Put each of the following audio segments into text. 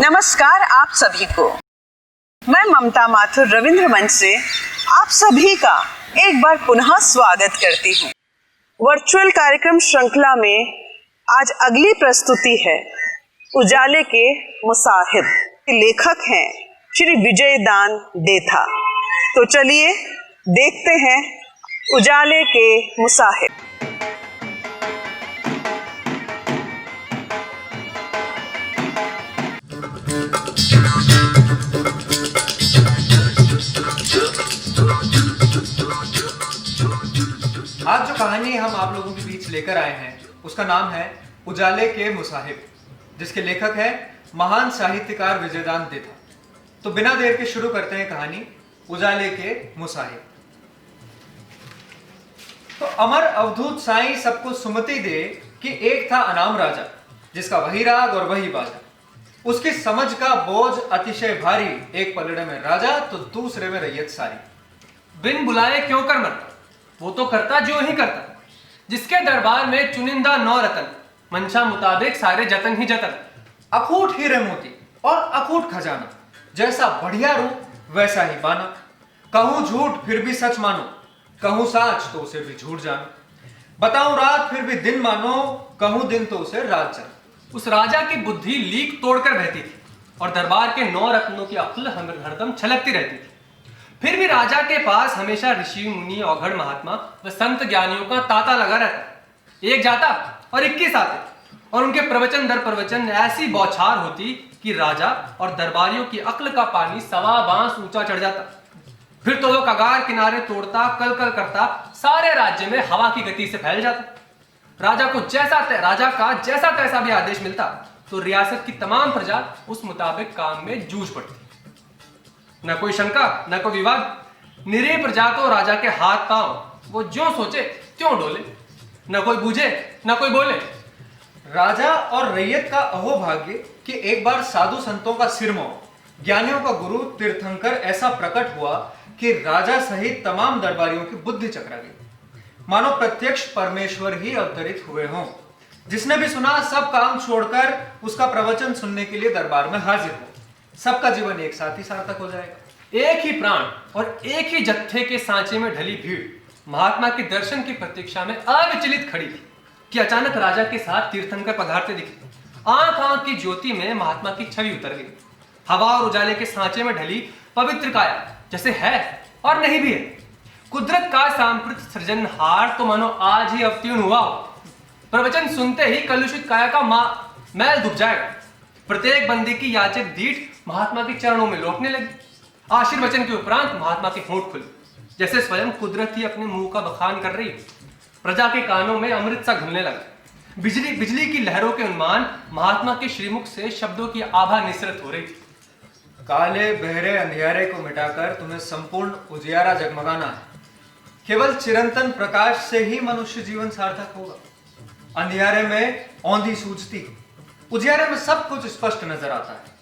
नमस्कार आप सभी को। मैं ममता माथुर रविंद्र मंच से आप सभी का एक बार पुनः स्वागत करती हूँ। वर्चुअल कार्यक्रम श्रृंखला में आज अगली प्रस्तुति है उजाले के मुसाहिब। लेखक हैं श्री विजय दान देथा। तो चलिए देखते हैं उजाले के मुसाहिब। आज जो कहानी हम आप लोगों के बीच लेकर आए हैं उसका नाम है उजाले के मुसाहिब, जिसके लेखक हैं महान साहित्यकार विजयदान देथा। तो बिना देर के शुरू करते हैं कहानी उजाले के मुसाहिब। तो अमर अवधूत साईं सबको सुमति दे कि एक था अनाम राजा, जिसका वही राग और वही बाजा। उसकी समझ का बोझ अतिशय भारी, एक पलड़े में राजा तो दूसरे में रैयत सारी। बिन बुलाए क्यों कर मरता, वो तो करता जो ही करता। जिसके दरबार में चुनिंदा नौ रतन, मंशा मुताबिक सारे जतन ही जतन। अखूट हीरे मोती और अखूट खजाना, जैसा बढ़िया रूप वैसा ही बाना। कहूं झूठ फिर भी सच मानो, कहूं साच तो उसे भी झूठ जानो। बताऊं रात फिर भी दिन मानो, कहूं दिन तो उसे रात जानो। उस राजा की बुद्धि लीक तोड़कर बहती थी और दरबार के नौ रत्नों की अक्ल हरदम छलकती रहती थी। फिर भी राजा के पास हमेशा ऋषि मुनि औघड़ महात्मा व संत ज्ञानियों का तांता लगा रहता। एक जाता और 21 आते और उनके प्रवचन दर प्रवचन ऐसी बौछार होती कि राजा और दरबारियों की अक्ल का पानी सवा बांस ऊंचा चढ़ जाता। फिर तो वो कगार किनारे तोड़ता, कल कल करता, सारे राज्य में हवा की गति से फैल जाता। राजा का जैसा तैसा भी आदेश मिलता तो रियासत की तमाम प्रजा उस मुताबिक काम में जूझ पड़ती। न कोई शंका न कोई विवाद, निरीह प्रजा तो राजा के हाथ पांव वो ज्यों सोचे त्यों डोले। न कोई बूझे न कोई बोले। राजा और रैयत का अहोभाग्य कि एक बार साधु संतों का सिरमौर, ज्ञानियों का गुरु तीर्थंकर ऐसा प्रकट हुआ कि राजा सहित तमाम दरबारियों की बुद्धि चकरा गई, मानो प्रत्यक्ष परमेश्वर ही अवतरित हुए हों। जिसने भी सुना सब काम छोड़कर उसका प्रवचन सुनने के लिए दरबार में हाजिर हो। सबका जीवन एक साथ ही सार्थक हो जाएगा। एक ही प्राण और एक ही जत्थे के सांचे में ढली भीड़ महात्मा के दर्शन की प्रतीक्षा में अविचलित खड़ी थी कि अचानक राजा के साथ तीर्थंकर पधारते दिखे। आंख आंख की ज्योति में महात्मा की छवि उतर गई। हवा और उजाले के सांचे में ढली पवित्र काया जैसे है और नहीं भी है। कुदरत का सांप्रत सृजनहार तो मानो आज ही अवतीर्ण हुआ हो। प्रवचन सुनते ही कलुषित काया का मैल धुप जाएगा। प्रत्येक बंदी की याचक दीठ महात्मा के चरणों में लौटने लगी। आशीर्वचन के उपरांत महात्मा के होंठ खुले, जैसे स्वयं कुदरत ही अपने मुंह का बखान कर रही। प्रजा के कानों में अमृत सा घुलने लगा। बिजली की लहरों के उन्मान महात्मा के श्रीमुख से शब्दों की आभा निसृत हो रही थी। काले बहरे अंधियारे को मिटाकर तुम्हें संपूर्ण उजियारा जगमगाना है। केवल चिरंतन प्रकाश से ही मनुष्य जीवन सार्थक होगा। अंधियारे में औंधी सूझती, उजियारे में सब कुछ स्पष्ट नजर आता है।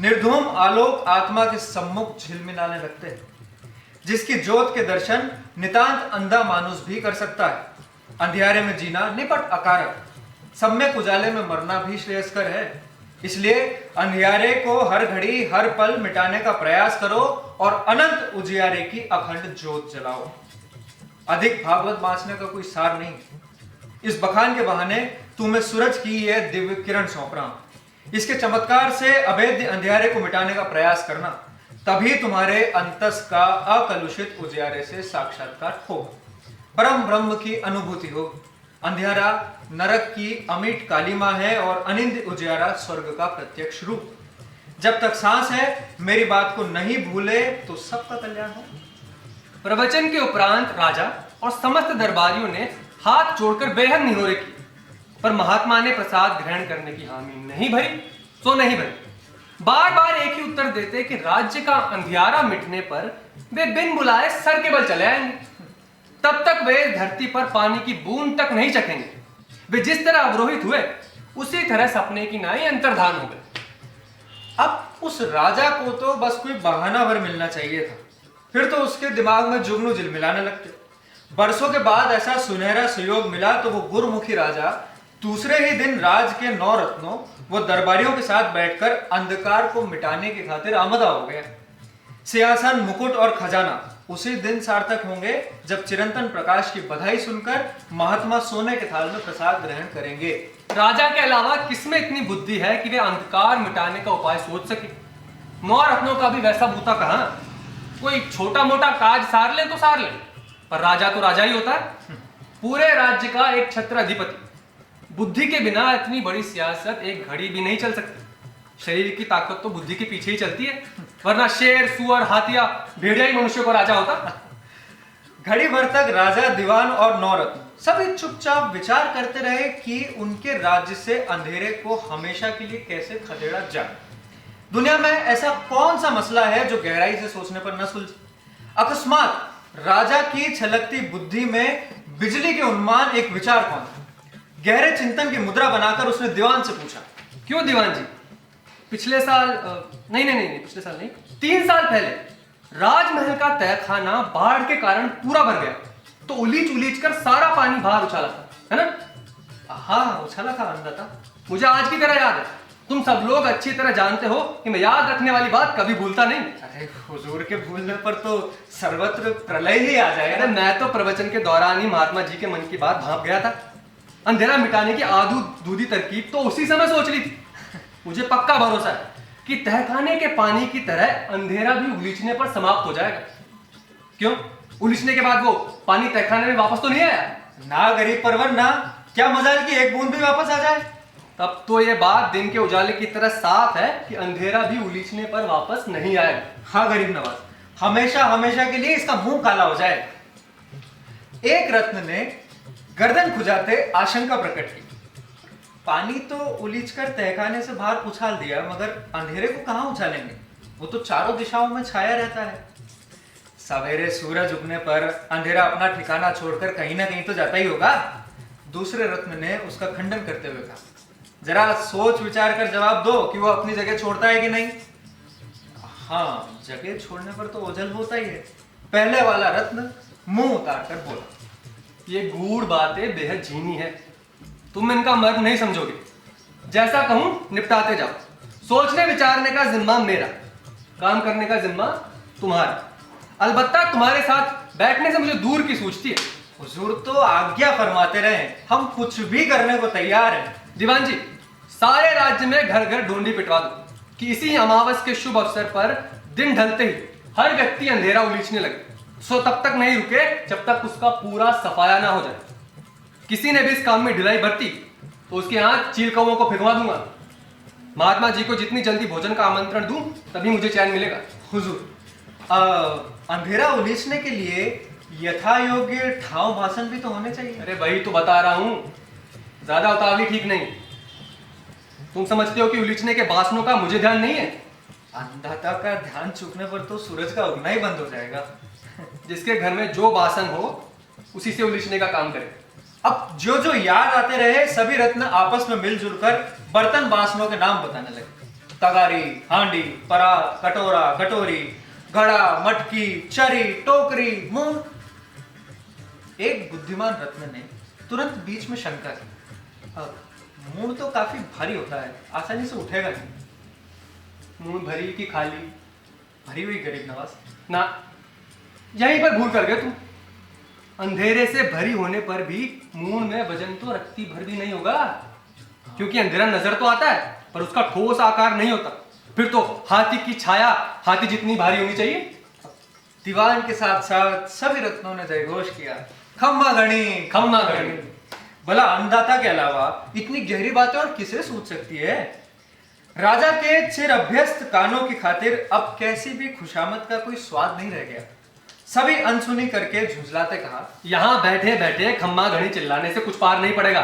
निर्धूम आलोक आत्मा के सम्मुख झिलमिलाने लगते हैं, जिसकी ज्योत के दर्शन नितांत अंधा मानुष भी कर सकता है। अंधियारे में जीना निपट अकारक, सम्यक उजाले में मरना भी श्रेयस्कर है। इसलिए अंधियारे को हर घड़ी हर पल मिटाने का प्रयास करो और अनंत उजियारे की अखंड ज्योत जलाओ। अधिक भागवत बांचने का कोई सार नहीं। इस बखान के बहाने तुम्हें सूरज की यह दिव्य किरण सौंप रहा हूं। इसके चमत्कार से अभेद्य अंधियारे को मिटाने का प्रयास करना, तभी तुम्हारे अंतस का अकलुषित उजियारे से साक्षात्कार होगा, परम ब्रह्म की अनुभूति होगी। अंधियारा नरक की अमिट कालिमा है और अनिंद उजियारा स्वर्ग का प्रत्यक्ष रूप। जब तक सांस है मेरी बात को नहीं भूले तो सबका कल्याण हो। प्रवचन के उपरांत राजा और समस्त दरबारियों ने हाथ जोड़कर बेहद निहोरे की, पर महात्मा ने प्रसाद ग्रहण करने की हामी नहीं भरी तो नहीं भरी। बार बार एक ही उत्तर देते कि राज्य का अंधियारा मिटने पर वे बिन बुलाए सर के बल चले आएंगे। तब तक वे धरती पर पानी की बूंद तक नहीं चखेंगे। वे जिस तरह अवरोहित हुए उसी तरह सपने की नाई अंतर्धान हो गए। अब उस राजा को तो बस कोई बहाना भर मिलना चाहिए था, फिर तो उसके दिमाग में जुगनू झिलमिलाने लगते। बरसों के बाद ऐसा सुनहरा सुयोग मिला तो वो गुरुमुखी राजा दूसरे ही दिन राज के 9 रत्नों वो दरबारियों के साथ बैठकर अंधकार को मिटाने की खातिर आमदा हो गए। सिंहासन, मुकुट और खजाना उसी दिन सार्थक होंगे जब चिरंतन प्रकाश की बधाई सुनकर महात्मा सोने के थाल में प्रसाद ग्रहण करेंगे। राजा के अलावा किसमें इतनी बुद्धि है कि वे अंधकार मिटाने का उपाय सोच सके? 9 रत्नों का भी वैसा बूता कहां? कोई छोटा मोटा काज सार ले तो सार ले, पर राजा तो राजा ही होता है, पूरे राज्य का एक छत्राधिपति। बुद्धि के बिना इतनी बड़ी सियासत एक घड़ी भी नहीं चल सकती। शरीर की ताकत तो बुद्धि के पीछे ही चलती है, वरना शेर, सुअर, हाथिया, भेड़िया ही मनुष्य को राजा होता। घड़ी भर तक राजा, दीवान और 9 रत्न सभी चुपचाप विचार करते रहे कि उनके राज्य से अंधेरे को हमेशा के लिए कैसे खदेड़ा जाए। दुनिया में ऐसा कौन सा मसला है जो गहराई से सोचने पर न सुलझे। अकस्मात राजा की छलकती बुद्धि में बिजली के उन्माद एक विचार कौन था। गहरे चिंतन की मुद्रा बनाकर उसने दीवान से पूछा, क्यों दीवान जी, पिछले साल नहीं, पिछले साल नहीं, 3 साल पहले राजमहल का तहखाना बाढ़ के कारण पूरा भर गया, तो उलीच कर सारा पानी बाहर उछाला था, है ना? हाँ, उछाला था, अंदाता। मुझे आज की तरह याद है। तुम सब लोग अच्छी तरह जानते हो कि मैं याद रखने वाली बात कभी भूलता नहीं। अरे हुजूर के भूलने पर तो सर्वत्र प्रलय ही आ जाएगा। अरे मैं तो प्रवचन के दौरान ही महात्मा जी के मन की बात भाप गया था। अंधेरा मिटाने की आदू दूधी तरकीब तो उसी समय सोच ली थी। मुझे पक्का भरोसा है कि तहखाने के पानी की तरह अंधेरा भी उलीचने पर समाप्त हो जाएगा। क्यों? उलीचने के बाद वो पानी तहखाने में वापस तो नहीं आया ना? गरीब परवर ना, क्या मजाल की एक बूंद भी वापस आ जाए? तब तो ये बात दिन के उजाले की तरह साफ है कि अंधेरा भी उलीचने पर वापस नहीं आएगा। हाँ गरीब नवाज, हमेशा के लिए इसका मुंह काला हो जाए। एक रत्न ने गर्दन खुजाते आशंका प्रकट की। पानी तो उलीचकर तहखाने से बाहर उछाल दिया, मगर अंधेरे को कहां उछालेंगे? वो तो चारों दिशाओं में छाया रहता है। सवेरे सूरज उगने पर अंधेरा अपना ठिकाना छोड़कर कहीं ना कहीं तो जाता ही होगा। दूसरे रत्न ने उसका खंडन करते हुए कहा, जरा सोच विचार कर जवाब दो कि वो अपनी जगह छोड़ता है कि नहीं। हाँ, जगह छोड़ने पर तो ओझल होता ही है। पहले वाला रत्न मुंह उतार कर बोला, ये गूढ़ बातें बेहद झीनी है, तुम इनका मर्म नहीं समझोगे। जैसा कहूं निपटाते जाओ। सोचने विचारने का जिम्मा मेरा, काम करने का जिम्मा तुम्हारा। अलबत्ता तुम्हारे साथ बैठने से मुझे दूर की सूझती है। हुजूर तो आज्ञा फरमाते रहे, हम कुछ भी करने को तैयार हैं। दीवान जी, सारे राज्य में घर घर ढूंढी पिटवा दो कि इसी अमावस के शुभ अवसर पर दिन ढलते ही हर व्यक्ति अंधेरा उलीचने लगे। सो तब तक नहीं रुके जब तक उसका पूरा सफाया ना हो जाए। किसी ने भी इस काम में ढिलाई बरती तो उसके हाथ चील कौवों को फिरवा दूंगा। महात्मा जी को जितनी जल्दी भोजन का आमंत्रण दूं तभी मुझे चैन मिलेगा। हुजूर, अंधेरा उलीचने के लिए यथा योग्य ठाव भाषण भी तो होने चाहिए। अरे वही तो बता रहा हूं, ज्यादा उतावली ठीक नहीं। तुम समझते हो कि उलीचने के भाषणों का मुझे ध्यान नहीं है? अंधाता का ध्यान चूकने पर तो सूरज का उगना ही बंद हो जाएगा। जिसके घर में जो भाषण हो उसी से उलीचने का काम करे। अब जो जो याद आते रहे सभी रत्न आपस में मिलजुल कर बर्तन बासनों के नाम बताने लगे। तगारी, हांडी, परात, कटोरा, कटोरी, घड़ा, मटकी, चरी, टोकरी, मूंग। एक बुद्धिमान रत्न ने तुरंत बीच में शंका की, मूंग तो काफी भारी होता है, आसानी से उठेगा नहीं। मूंग भरी की खाली? भरी हुई गरीब नवाज। ना, यहीं पर भूल कर गए तुम। अंधेरे से भरी होने पर भी मूंग में वजन तो रत्ती भर भी नहीं होगा, क्योंकि अंधेरा नजर तो आता है पर उसका ठोस आकार नहीं होता। फिर तो हाथी की छाया हाथी जितनी भारी होनी चाहिए। दीवान के साथ साथ सभी रत्नों ने जयघोष किया, खम्मा घड़ी, खम्मा घड़ी। भला अन्नदाता के अलावा इतनी गहरी बातें और किसे सूझ सकती है? राजा के चिर अभ्यस्त कानों की खातिर अब कैसी भी खुशामद का कोई स्वाद नहीं रह गया। सभी अनसुनी करके झुंझलाते कहा, यहां बैठे बैठे खम्मा घड़ी चिल्लाने से कुछ पार नहीं पड़ेगा।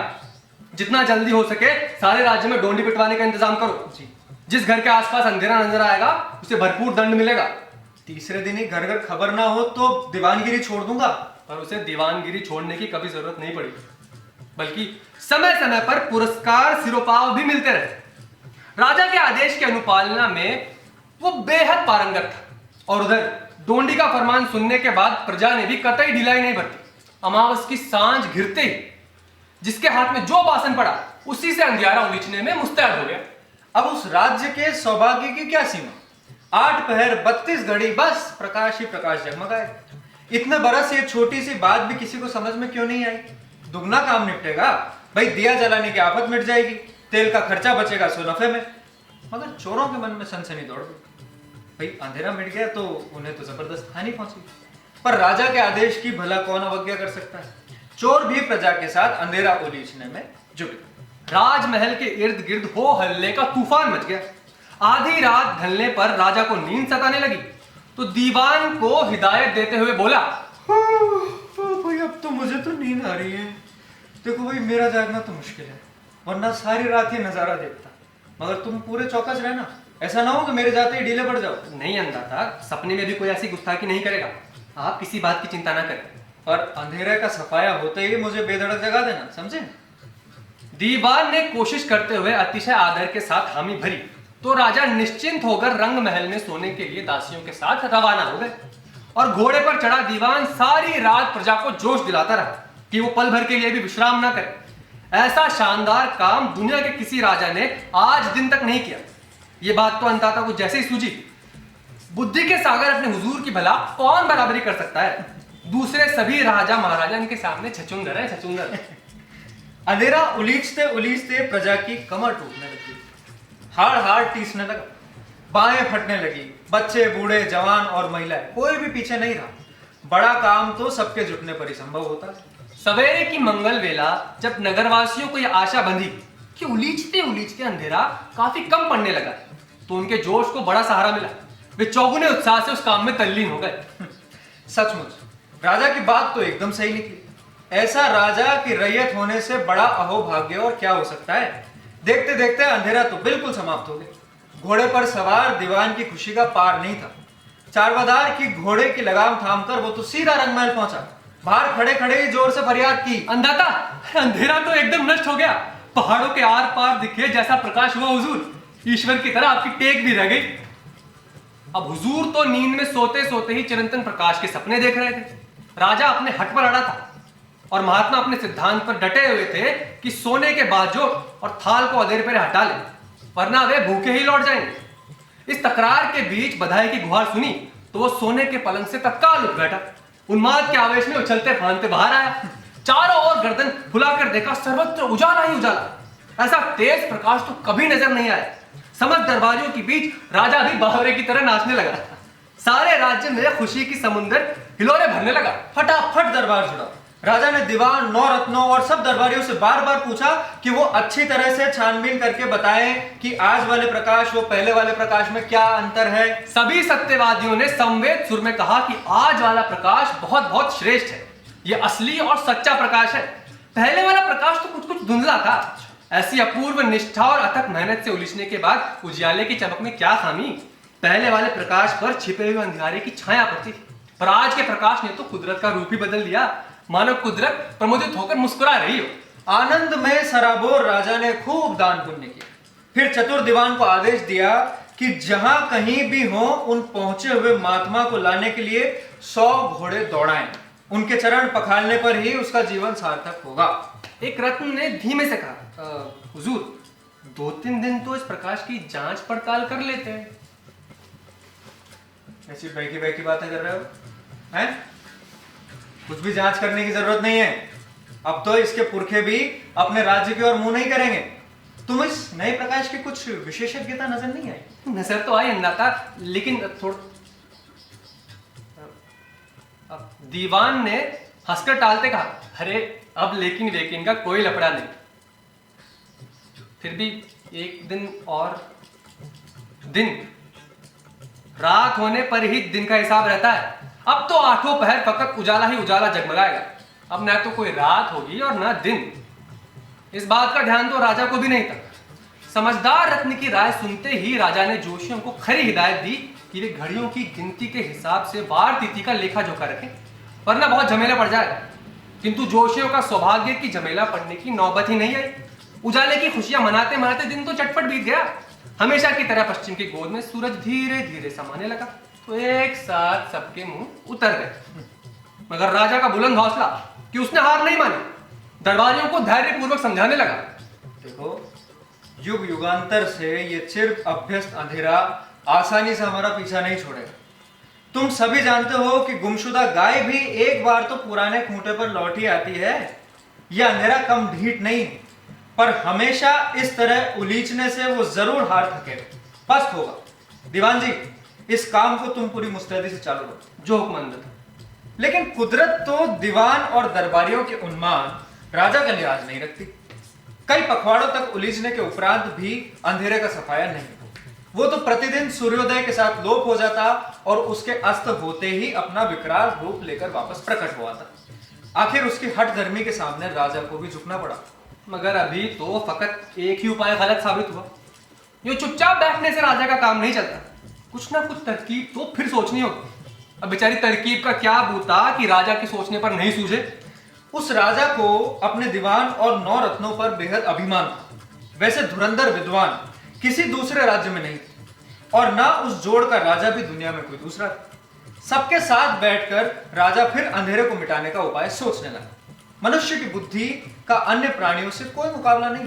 जितना जल्दी हो सके सारे राज्य में डोंडी पिटवाने का इंतजाम करो। जी। जिस घर के आसपास अंधेरा नजर आएगा उसे भरपूर दंड मिलेगा। तीसरे दिन ही घर घर खबर ना हो तो दीवानगिरी छोड़ दूंगा। पर उसे दीवानगिरी छोड़ने की कभी जरूरत नहीं पड़ी, बल्कि समय समय पर पुरस्कार सिरोपाव भी मिलते रहे। राजा के आदेश की अनुपालना में वो बेहद पारंगत था, और उधर डोंडी का फरमान सुनने के बाद प्रजा ने भी कतई ढिलाई नहीं बरती। अमावस की सांझ घिरते ही जिसके हाथ में जो बासन पड़ा उसी से अंधियारा उलीचने में मुस्तैद हो गया। अब उस राज्य के सौभाग्य की क्या सीमा। 8 पहर 32 घड़ी बस प्रकाश ही प्रकाश जगमगाए। इतने बरस ये छोटी सी बात भी किसी को समझ में क्यों नहीं आई। दुगना काम निपटेगा भाई, दिया जलाने की आफत मिट जाएगी, तेल का खर्चा बचेगा सो नफे में। मगर चोरों के मन में सनसनी दौड़ गई। भाई अंधेरा मिट गया तो उन्हें तो जबरदस्त हानि पहुंची, पर राजा के आदेश की भला कौन अवज्ञा कर सकता है। चोर भी प्रजा के साथ अंधेरा उलीचने में जुट गए। राजमहल के इर्द गिर्द हो हल्ले का तूफान मच गया। आधी रात ढलने पर राजा को नींद सताने लगी तो दीवान को हिदायत देते हुए बोला, भाई अब तो मुझे तो नींद आ रही है। देखो भाई मेरा जागना तो मुश्किल है, वरना सारी रात ये नजारा देखता। मगर तुम पूरे चौकस रहना, ऐसा ना हो कि मेरे जाते ही ढीले पड़ जाओ। नहीं अंदाता, सपने में भी कोई ऐसी गुस्ताखी नहीं करेगा, आप किसी बात की चिंता ना करें। और अंधेरे का सफाया होते ही मुझे बेधड़क जगा देना, समझे। दीवान ने कोशिश करते हुए अतिशय आदर के साथ हामी भरी तो राजा निश्चिंत होकर रंग महल में सोने के लिए दासियों के साथ रवाना हो गए। और घोड़े पर चढ़ा दीवान सारी रात प्रजा को जोश दिलाता रहा कि वो पल भर के लिए भी विश्राम ना करे। ऐसा शानदार काम दुनिया के किसी राजा ने आज दिन तक नहीं किया। ये बात तो अंताता को जैसे ही सूझी, बुद्धि के सागर अपने हुजूर की भला कौन बराबरी कर सकता है। दूसरे सभी राजा महाराजा इनके सामने छछूंदर है, छछूंदर। अंधेरा उलीचते उलीचते प्रजा की कमर टूटने लगी, हाड़ हाड़ टीसने लगा, बाहें फटने लगी। बच्चे बूढ़े जवान और महिलाएं कोई भी पीछे नहीं रहा। बड़ा काम तो सबके जुटने पर ही संभव होता है। सवेरे की मंगल वेला जब नगरवासियों को यह आशा बंधी कि उलीचते उलीचते अंधेरा काफी कम पड़ने लगा तो उनके जोश को बड़ा सहारा मिला। वे चौगुने उत्साह से उस काम में तल्लीन हो गए। सचमुच राजा की बात तो एकदम सही निकली। ऐसा राजा की रैयत होने से बड़ा अहोभाग्य और क्या हो सकता है। देखते देखते अंधेरा तो बिल्कुल समाप्त हो गया। घोड़े पर सवार दीवान की खुशी का पार नहीं था। चारवादार की घोड़े की लगाम थामकर वो तो सीधा रंगमहल पहुंचा। बाहर खड़े खड़े ही जोर से फरियाद की, अंधाता, अंधेरा तो एकदम नष्ट हो गया। पहाड़ों के आर पार दिखे जैसा प्रकाश हुआ हुजूर, ईश्वर की तरह आपकी टेक भी रह गई। अब हुजूर तो नींद में सोते सोते ही चिरंतन प्रकाश के सपने देख रहे थे। राजा अपने हट पर अड़ा था और महात्मा अपने सिद्धांत पर डटे हुए थे कि सोने के बाद जो और थाल को अधेर पर हटा ले, वरना वे भूखे ही लौट जाएंगे। इस तकरार के बीच बधाई की गुहार सुनी तो वो सोने के पलंग से तत्काल उठ बैठा। उन्माद के आवेश में उछलते फांदते बाहर आया। चारों ओर गर्दन फुलाकर देखा, सर्वत्र उजाला ही उजाला। ऐसा तेज प्रकाश तो कभी नजर नहीं आया। समस्त दरबारियों के बीच राजा भी बावरे की तरह नाचने लगा। सारे राज्य में खुशी की समुंदर हिलोरे भरने लगा। फटाफट दरबार जुड़ा। राजा ने दीवान, 9 रत्नों और सब दरबारियों से बार बार पूछा कि वो अच्छी तरह से छानबीन करके बताएं कि आज वाले प्रकाश वो पहले वाले प्रकाश में क्या अंतर है। सभी सत्यवादियों ने संवेद सुर में कहा कि आज वाला प्रकाश बहुत बहुत श्रेष्ठ है, ये असली और सच्चा प्रकाश है। पहले वाला प्रकाश तो कुछ कुछ धुंधला था। ऐसी अपूर्व निष्ठा और अथक मेहनत से उलिझने के बाद उजियाले की चमक में क्या खामी। पहले वाले प्रकाश पर छिपे हुए अंधियारे की छाया पड़ती थी, पर आज के प्रकाश ने तो कुदरत का रूप ही बदल दिया। मानो कुदरत प्रमोदित होकर मुस्कुरा रही हो। आनंद में सराबोर राजा ने खूब दान पुण्य किया। फिर चतुर दीवान को आदेश दिया कि जहां कहीं भी हो उन पहुंचे हुए महात्मा को लाने के लिए 100 घोड़े दौड़ाएं। उनके चरण पखालने पर ही उसका जीवन सार्थक होगा। एक रत्न ने धीमे से कहा, हुजूर 2-3 दिन तो इस प्रकाश की जांच पड़ताल कर लेते हैं। ऐसी बैकी बैकी बातें कर रहे हो हैं? कुछ भी जांच करने की जरूरत नहीं है। अब तो इसके पुरखे भी अपने राज्य की ओर मुंह नहीं करेंगे। तुम इस नए प्रकाश की कुछ विशेषज्ञता नजर नहीं आई? नजर तो आई अंदाता, लेकिन अब दीवान ने हंसकर टालते कहा, अरे अब लेकिन वेकिन का कोई लफड़ा नहीं। फिर भी एक दिन और दिन, रात होने पर ही दिन का हिसाब रहता है। अब तो 8 पहर फकत उजाला ही उजाला जगमगाएगा। अब ना तो कोई रात होगी और ना दिन। इस बात का ध्यान तो राजा को भी नहीं था। समझदार रत्न की राय सुनते ही राजा ने जोशियों को खरी हिदायत दी कि वे घड़ियों की गिनती के हिसाब से वार तिथि का लेखा जोखा रखें, वरना बहुत झमेला पड़ जाएगा। किंतु जोशियों का सौभाग्य की झमेला पड़ने की नौबत ही नहीं आई। उजाले की खुशियां मनाते मनाते दिन तो चटपट बीत गया। हमेशा की तरह पश्चिम की गोद में सूरज धीरे धीरे समाने लगा तो एक साथ सबके मुंह उतर गए। मगर राजा का बुलंद हौसला कि उसने हार नहीं मानी। दरबारियों को धैर्यपूर्वक समझाने लगा। देखो, युग युगांतर से ये चिर अभ्यस्त अंधेरा आसानी से हमारा पीछा नहीं छोड़ेगा। तुम सभी जानते हो कि गुमशुदा गाय भी एक बार तो पुराने खूंटे पर लौट ही आती है। यह अंधेरा कम ढीठ नहीं है, पर हमेशा इस तरह उलीचने से वो जरूर हार थकेगा, पस्त होगा। दीवान जी, इस काम को तुम पूरी मुस्तैदी से चालू रखो। जो हुक्म था। लेकिन कुदरत तो दीवान और दरबारियों के उन्माद राजा का लिहाज नहीं रखती। कई पखवाड़ों तक उलीझने के उपरांत भी अंधेरे का सफाया नहीं। वो तो प्रतिदिन सूर्योदय के साथ लोप हो जाता और उसके अस्त होते ही अपना विकराल रूप लेकर वापस प्रकट हुआ था। आखिर उसकी हठ धर्मी के सामने राजा को भी झुकना पड़ा। मगर अभी तो फकत एक ही उपाय गलत साबित हुआ। ये चुपचाप बैठने से राजा का काम नहीं चलता, कुछ ना कुछ तरकीब तो फिर सोचनी होगी। अब बेचारी तरकीब का क्या बूता कि राजा के सोचने पर नहीं सूझे। उस राजा को अपने दीवान और 9 रत्नों पर बेहद अभिमान था। वैसे धुरंधर विद्वान किसी दूसरे राज्य में नहीं थे, और ना उस जोड़ का राजा भी दुनिया में कोई दूसरा था। सबके साथ बैठकर राजा फिर अंधेरे को मिटाने का उपाय सोचने लगा। मनुष्य की बुद्धि का अन्य प्राणियों से कोई मुकाबला नहीं,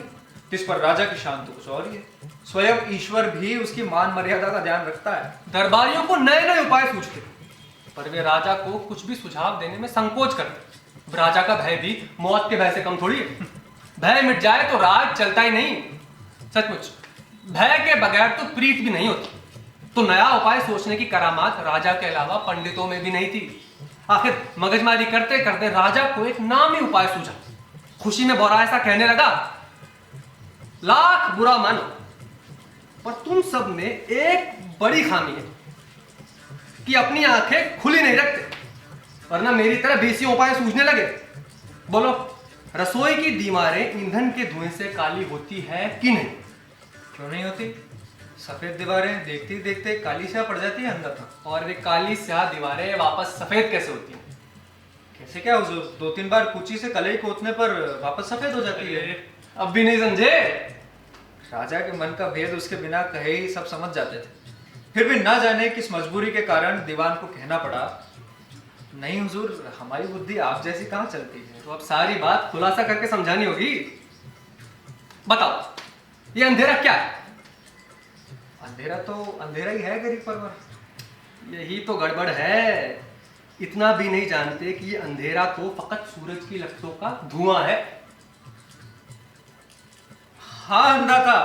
जिस पर राजा की शान तो कुछ और ही है। स्वयं ईश्वर भी उसकी मान मर्यादा का ध्यान रखता है। दरबारियों को नए नए उपाय सूझते, पर वे राजा को कुछ भी सुझाव देने में संकोच करते। राजा का भय भी मौत के भय से कम थोड़ी है। भय मिट जाए तो राज चलता ही नहीं। सचमुच भय के बगैर तो प्रीत भी नहीं होती। तो नया उपाय सोचने की करामात राजा के अलावा पंडितों में भी नहीं थी। आखिर मगजमारी करते करते राजा को एक नामी उपाय सूझा। खुशी में भौरा ऐसा कहने लगा, लाख बुरा मानो, पर तुम सब में एक बड़ी खामी है कि अपनी आंखें खुली नहीं रखते, वरना मेरी तरह बेसी उपाय सूझने लगे। बोलो, रसोई की दीवारें ईंधन के धुएं से काली होती है कि नहीं? क्यों नहीं होती? सफेद दीवारें देखते ही देखते काली स्याह पड़ जाती है अंदर तक। और वे काली स्याह दीवारें वापस सफेद कैसे होती हैं? कैसे क्या हुजूर? 2-3 बार कुची से कलई कोतने पर वापस सफेद हो जाती है। अब भी नहीं समझे? राजा के मन का भेद उसके बिना कहे ही सब समझ जाते थे। फिर भी ना जाने किस मजबूरी के कारण दीवान को कहना पड़ा, नहीं हुजूर, हमारी बुद्धि आप जैसी कहाँ चलती है। तो अब सारी बात खुलासा करके समझानी होगी। बताओ, ये अंधेरा क्या है? अंधेरा तो अंधेरा ही है गरीब परवर। यही तो गड़बड़ है। इतना भी नहीं जानते कि ये अंधेरा तो फकत सूरज की लपटों का धुआं है। हाँ अंधा था,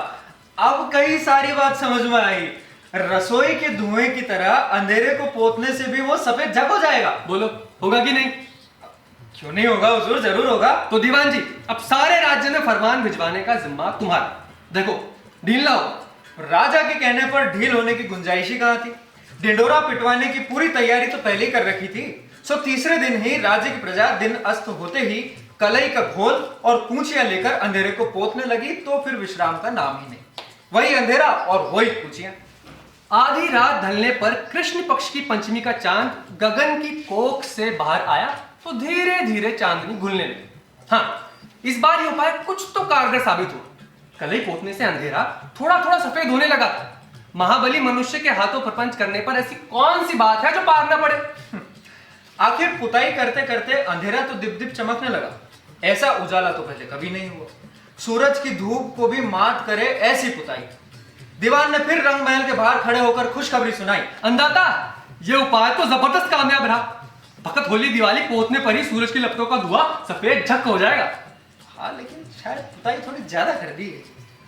अब कई सारी बात समझ में आई। रसोई के धुएं की तरह अंधेरे को पोतने से भी वो सफेद झक हो जाएगा। बोलो, होगा कि नहीं? क्यों नहीं होगा हुजूर, जरूर होगा। तो दीवान जी, अब सारे राज्य में फरमान भिजवाने का जिम्मा तुम्हारा। देखो, ढील लाओ। राजा के कहने पर ढील होने की गुंजाइश ही कहां थी? डिंडोरा पिटवाने की पूरी तैयारी तो पहले ही कर रखी थी। सो तीसरे दिन ही राज्य की प्रजा दिन अस्त होते ही कलई का घोल और पूंछियां लेकर अंधेरे को पोतने लगी। तो फिर विश्राम का नाम ही नहीं, वही अंधेरा और वही पूंछियां। आधी रात ढलने पर कृष्ण पक्ष की पंचमी का चांद गगन की कोख से बाहर आया तो धीरे धीरे चांदनी घुलने लगी। हाँ, इस बार ये उपाय कुछ तो कारगर साबित हुआ। कलई पोतने से अंधेरा थोड़ा थोड़ा सफेद होने लगा था। महाबली मनुष्य के हाथों प्रपंच करने पर ऐसी कौन सी बात है जो पार न पड़े? आखिर पुताई करते करते अंधेरा तो दिप दिप चमकने लगा। ऐसा उजाला तो पहले कभी नहीं हुआ। सूरज की धूप को भी मात करे ऐसी पुताई। दीवान ने फिर रंग महल के बाहर खड़े होकर खुशखबरी सुनाई। अंदाता, ये उपाय तो जबरदस्त कामयाब रहा। फकत होली दिवाली पोतने पर ही सूरज की लपटों का धुआं सफेद झक हो जाएगा। हाँ, लेकिन शायद पुताई थोड़ी ज्यादा कर दी है।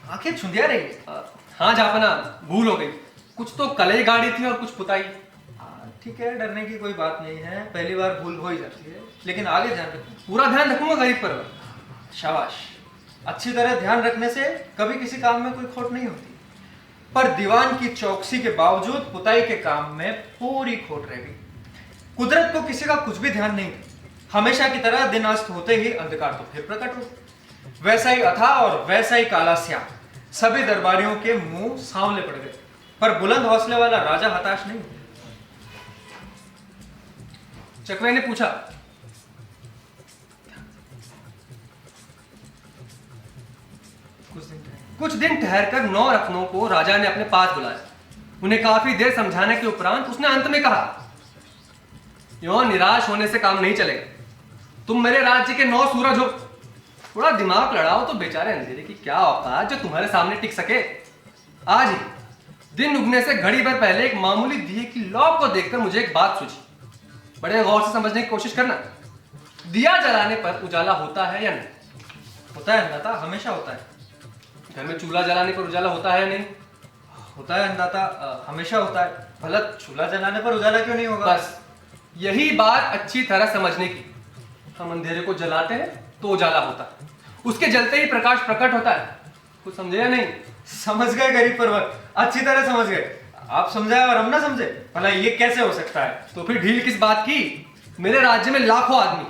आंखें छुंदिया रही। हाँ जापना, भूल हो गई। कुछ तो कलई गाड़ी थी और कुछ पुताई। ठीक है, डरने की कोई बात नहीं है, पहली बार भूल हो ही जाती है। लेकिन आगे ध्यान रखना। पूरा ध्यान रखूंगा गरीब पर। शाबाश, अच्छी तरह ध्यान रखने से कभी किसी काम में कोई खोट नहीं होती। पर दीवान की चौकसी के बावजूद पुताई के काम में पूरी खोट रह गई। कुदरत को किसी का कुछ भी ध्यान नहीं था। हमेशा की तरह दिन अस्त होते ही अंधकार तो फिर प्रकट हो। वैसा ही अथा और वैसा ही काला स्याह। सभी दरबारियों के मुंह सांवले पड़ गए, पर बुलंद हौसले वाला राजा हताश नहीं। चकवे ने पूछा, कुछ दिन ठहरकर 9 रत्नों को राजा ने अपने पास बुलाया। उन्हें काफी देर समझाने के उपरांत उसने अंत में कहा, यूं निराश होने से काम नहीं चलेगा। तुम मेरे राज्य के 9 सूरज हो। थोड़ा दिमाग लड़ाओ तो बेचारे अंधेरे की क्या औकात जो तुम्हारे सामने टिक सके। आज ही दिन उगने से घड़ी भर पहले एक मामूली दिए की लौ को देखकर मुझे एक बात सूझी। बड़े गौर से समझने की कोशिश करना। दिया जलाने पर उजाला होता है या नहीं? होता है अन्नदाता, हमेशा होता है। घर में चूल्हा जलाने पर उजाला होता है या नहीं? होता है अन्नदाता, हमेशा होता है। भला चूल्हा जलाने पर उजाला क्यों नहीं होगा? बस यही बात अच्छी तरह समझने की। हम अंधेरे को जलाते हैं तो उजाला होता है, उसके जलते ही प्रकाश प्रकट होता है। कुछ समझे या नहीं? समझ गए गरीब पर्वत, अच्छी तरह समझ गए। आप समझाए और हम ना समझे, भला ये कैसे हो सकता है? तो फिर ढील किस बात की? मेरे राज्य में लाखों आदमी,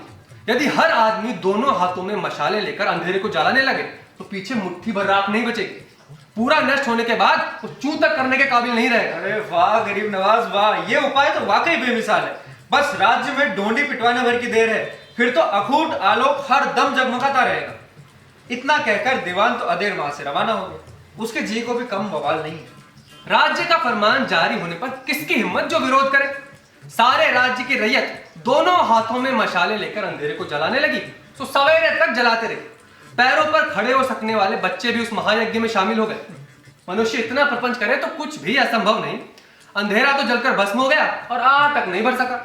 यदि हर आदमी दोनों हाथों में मशाले लेकर अंधेरे को जलाने लगे तो पीछे मुट्ठी भर राख नहीं बचेगी। पूरा नष्ट होने के बाद वो चूं तक करने के काबिल नहीं रहेगा। अरे वाह गरीब नवाज वाह, ये उपाय तो वाकई बेमिसाल है। बस राज्य में डोंडी पिटवाने भर की देर है, फिर तो अखूट आलोक हर दम जगमगाता रहेगा। इतना कहकर दीवान तो अदेर वहां से रवाना हो गया। उसके जी को भी कम बवाल नहीं है। राज्य का फरमान जारी होने पर किसकी हिम्मत जो विरोध करे? सारे राज्य की रैयत दोनों हाथों में मशाले लेकर अंधेरे को जलाने लगी तो सवेरे तक जलाते रहे। पैरों पर खड़े हो सकने वाले बच्चे भी उस महायज्ञ में शामिल हो गए। मनुष्य इतना प्रपंच करे तो कुछ भी असंभव नहीं। अंधेरा तो जलकर भस्म हो गया और आग तक नहीं भर सका।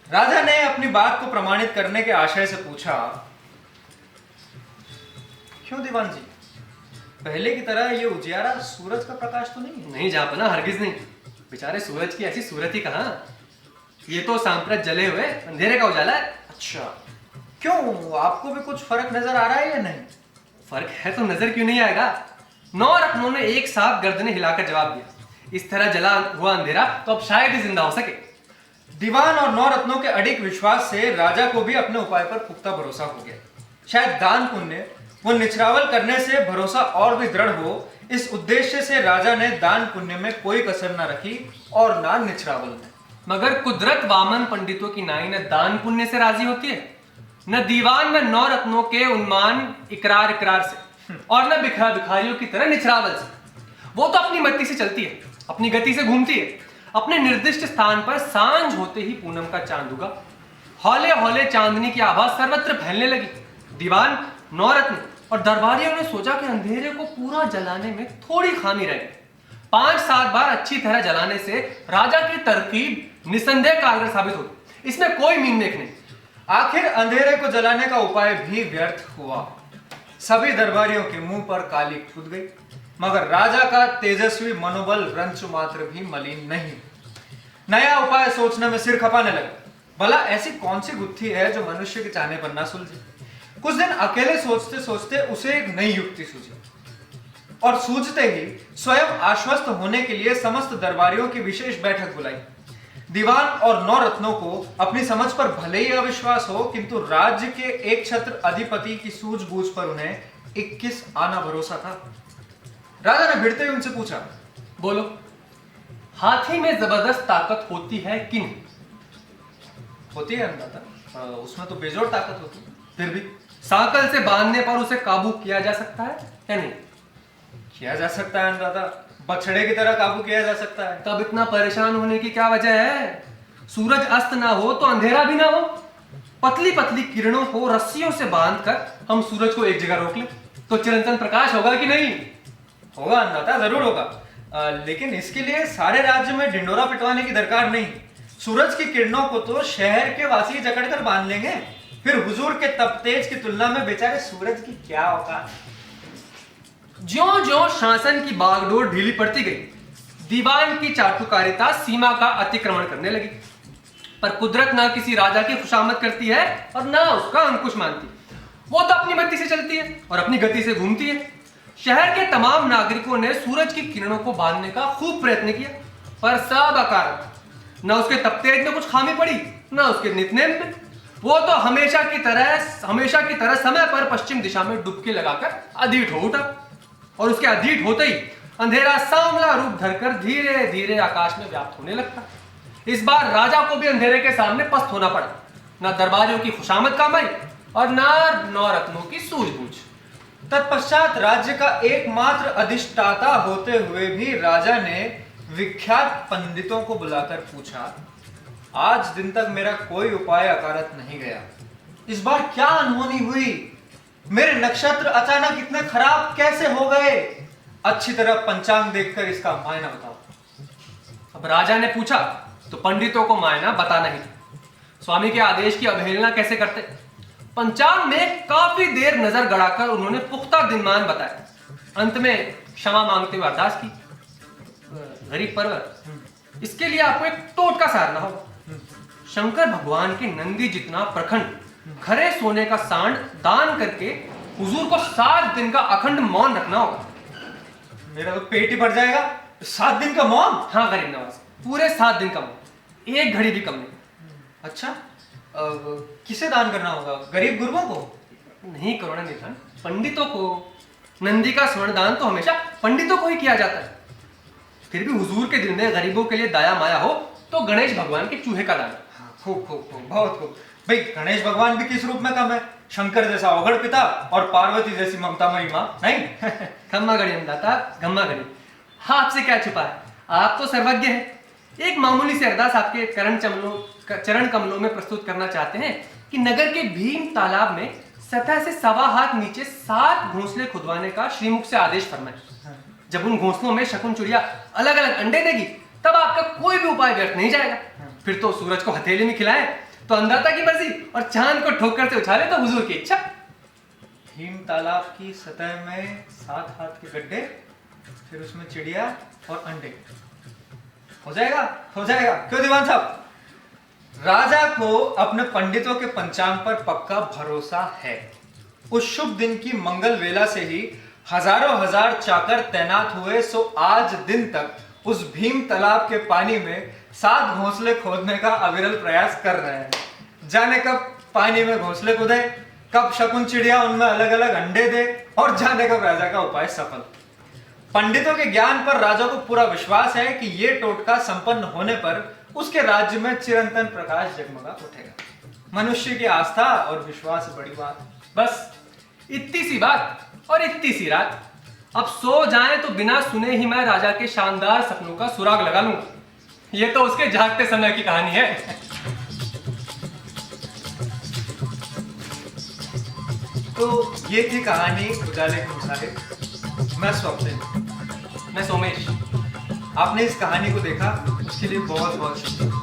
राजा ने अपनी बात को प्रमाणित करने के आशय से पूछा, क्यों दीवान जी, पहले की तरह ये उजियारा सूरज का प्रकाश तो नहीं है? नहीं जापना, हरगिज नहीं। बेचारे सूरज की ऐसी सूरत ही कहां, ये तो सांप्रत जले हुए अंधेरे का उजाला है। अच्छा, क्यों, आपको भी कुछ फर्क नजर आ रहा है या नहीं? फर्क है तो नजर क्यों नहीं आएगा? 9 रत्नों ने एक साथ गर्दनें हिलाकर जवाब दिया, इस तरह जला हुआ अंधेरा तो अब शायद ही जिंदा हो सके। दीवान और 9 रत्नों के अडिग विश्वास से राजा को भी अपने उपाय पर पुख्ता भरोसा हो गया। शायद दान पुण्य वो निचरावल करने से भरोसा और भी दृढ़ हो, इस उद्देश्य से राजा ने दान पुण्य में कोई कसर न रखी और ना निचरावल में। मगर कुदरत वामन पंडितों की नाई न दान पुण्य से राजी होती है, न दीवान में 9 रत्नों के उन्मान इकरार से, और न भिखारियों की तरह निचरावल से। वो तो अपनी मति से चलती है, अपनी गति से घूमती है। अपने निर्दिष्ट स्थान पर सांझ होते ही पूनम का चांद उगा। हौले हौले चांदनी की आभा सर्वत्र फैलने लगी। दीवान, 9 रत्न और दरबारियों ने सोचा कि अंधेरे को पूरा जलाने में थोड़ी खामी रह गई। 5-7 बार अच्छी तरह जलाने से राजा की तरकीब निसंदेह कारगर साबित होगी, इसमें कोई मीनमेख नहीं। आखिर अंधेरे को जलाने का उपाय भी व्यर्थ हुआ। सभी दरबारियों के मुंह पर काली खुद गई, मगर राजा का तेजस्वी मनोबल रंच मात्र भी मलिन नहीं। नया उपाय सोचने में सिर खपाने लगा। भला ऐसी कौन सी गुत्थी है जो मनुष्य के चाहने पर ना सुलझे? कुछ दिन अकेले सोचते सोचते उसे एक नई युक्ति सूझी, और सूझते ही स्वयं आश्वस्त होने के लिए समस्त दरबारियों की विशेष बैठक बुलाई। दीवान और 9 रत्नों को अपनी समझ पर भले ही अविश्वास हो, किंतु राज्य के एक छत्र अधिपति की सूझबूझ पर उन्हें 21 आना भरोसा था। राजा ने भिड़ते हुए उनसे पूछा, बोलो, हाथी में जबरदस्त ताकत होती है कि नहीं? होती है अन्नदाता, उसमें तो बेजोड़ ताकत होती है। फिर भी सांकल से बांधने पर उसे काबू किया जा सकता है या नहीं? किया जा सकता है अन्नदाता, बछड़े की तरह काबू किया जा सकता है। तब इतना परेशान होने की क्या वजह है? सूरज अस्त ना हो तो अंधेरा भी ना हो। पतली पतली किरणों को रस्सियों से बांधकर हम सूरज को एक जगह रोक लें तो चिरंतन प्रकाश होगा कि नहीं? होगा अन्नदाता, जरूर होगा। लेकिन इसके लिए सारे राज्य में ढिंडोरा पिटवाने की दरकार नहीं। सूरज की किरणों को तो शहर के वासी जकड़कर बांध लेंगे। फिर हुजूर के तपतेज की तुलना में बेचारे सूरज की क्या औकात। ज्यों-ज्यों शासन की बागडोर ढीली पड़ती गई, दीवान की चाटुकारिता सीमा का अतिक्रमण करने लगी। पर कुदरत ना किसी राजा की खुशामद करती है और ना उसका अंकुश मानती। वो तो अपनी मति से चलती है और अपनी गति से घूमती है। शहर के तमाम नागरिकों ने सूरज की किरणों को बांधने का खूब प्रयत्न किया, पर सब अकारक। न उसके तपतेज में कुछ खामी पड़ी, न उसके नितनेम में। वो तो हमेशा की तरह समय पर पश्चिम दिशा में डुबकी लगाकर अधीट हो उठा, और उसके अधीट होते ही अंधेरा सांवला रूप धरकर धीरे धीरे आकाश में व्याप्त होने लगता। इस बार राजा को भी अंधेरे के सामने पस्त होना पड़ा। न दरबारियों की खुशामद काम आई और न 9 रत्नों की सूझबूझ। तत्पश्चात राज्य का एकमात्र अधिष्ठाता होते हुए भी राजा ने विख्यात पंडितों को बुलाकर पूछा, आज दिन तक मेरा कोई उपाय अकारत नहीं गया, इस बार क्या अनहोनी हुई? मेरे नक्षत्र अचानक इतने खराब कैसे हो गए? अच्छी तरह पंचांग देखकर इसका मायना बताओ। अब राजा ने पूछा तो पंडितों को मायना बताना ही था। स्वामी के आदेश की अवहेलना कैसे करते? पंचांग में काफी देर नजर गड़ाकर उन्होंने पुख्ता दिनमान बताया। अंत में क्षमा मांगते हुए अरदास की, गरीब परवर, इसके लिए आपको एक टोटका सहारना होगा। शंकर भगवान के नंदी जितना प्रखंड खरे सोने का सांड दान करके हुजूर को 7 दिन का अखंड मौन रखना होगा। मेरा तो पेट ही भर जाएगा। 7 दिन का मौन? हाँ गरीब नवाज, पूरे 7 दिन का मौन, एक घड़ी भी कम नहीं। अच्छा, किसे दान करना होगा? गरीब गुरबों को? नहीं करुणा निधन, पंडितों को। नंदी का स्वर्ण दान तो हमेशा पंडितों को ही किया जाता है। फिर भी हुजूर के दिल में गरीबों के लिए दया माया हो तो गणेश भगवान के चूहे का दान। हाँ, खूब खूब खूब, बहुत खूब। भाई गणेश भगवान भी किस रूप में कम है? शंकर जैसा अवघड़ पिता और पार्वती जैसी ममतामयी माँ, नहीं? खम्मा गड़ी दाता, गम्मा गड़ी। हाँ, आपसे क्या छुपा है, आप तो सर्वज्ञ हैं। एक मामूली सी अरदास आपके चरण कमलों में प्रस्तुत करना चाहते हैं कि नगर के भीम तालाब में सतह से 1.25 हाथ नीचे 7 घोंसले खुदवाने का श्रीमुख से आदेश फरमाए। जब उन घोंसलों में शकुन चिड़िया अलग अलग अंडे देगी तब आपका कोई भी उपाय व्यर्थ नहीं जाएगा। फिर तो सूरज को हथेली में खिलाए तो अंदाता की मर्जी और चांद को ठोकर से उछाले तो हुजूर की इच्छा। भीम तालाब की सतह में 7 हाथ के गड्ढे, फिर उसमें चिड़िया और अंडे। हो जाएगा, हो जाएगा। क्यों दीवान साहब? राजा को अपने पंडितों के पंचांग पर पक्का भरोसा है। उस शुभ दिन की मंगल वेला से ही हजारों हजार चाकर तैनात हुए, सो आज दिन तक उस भीम तालाब के पानी में 7 घोंसले खोदने का अविरल प्रयास कर रहे हैं। जाने कब पानी में घोंसले खुदे, कब शकुन चिड़िया उनमें अलग अलग अंडे दे, और जाने कब राजा का उपाय सफल। पंडितों के ज्ञान पर राजा को पूरा विश्वास है कि ये टोटका संपन्न होने पर उसके राज्य में चिरंतन प्रकाश जगमगा उठेगा। मनुष्य की आस्था और विश्वास बड़ी बात। बस इतनी सी बात और इतनी सी रात। अब सो जाएं तो बिना सुने ही मैं राजा के शानदार सपनों का सुराग लगा लूंगा। ये तो उसके जागते समय की कहानी है। तो ये थी कहानी उजाले के मुसाहिब। मैं स्वप्निल, मैं सोमेश। आपने इस कहानी को देखा, उसके लिए बहुत बहुत शुक्रिया।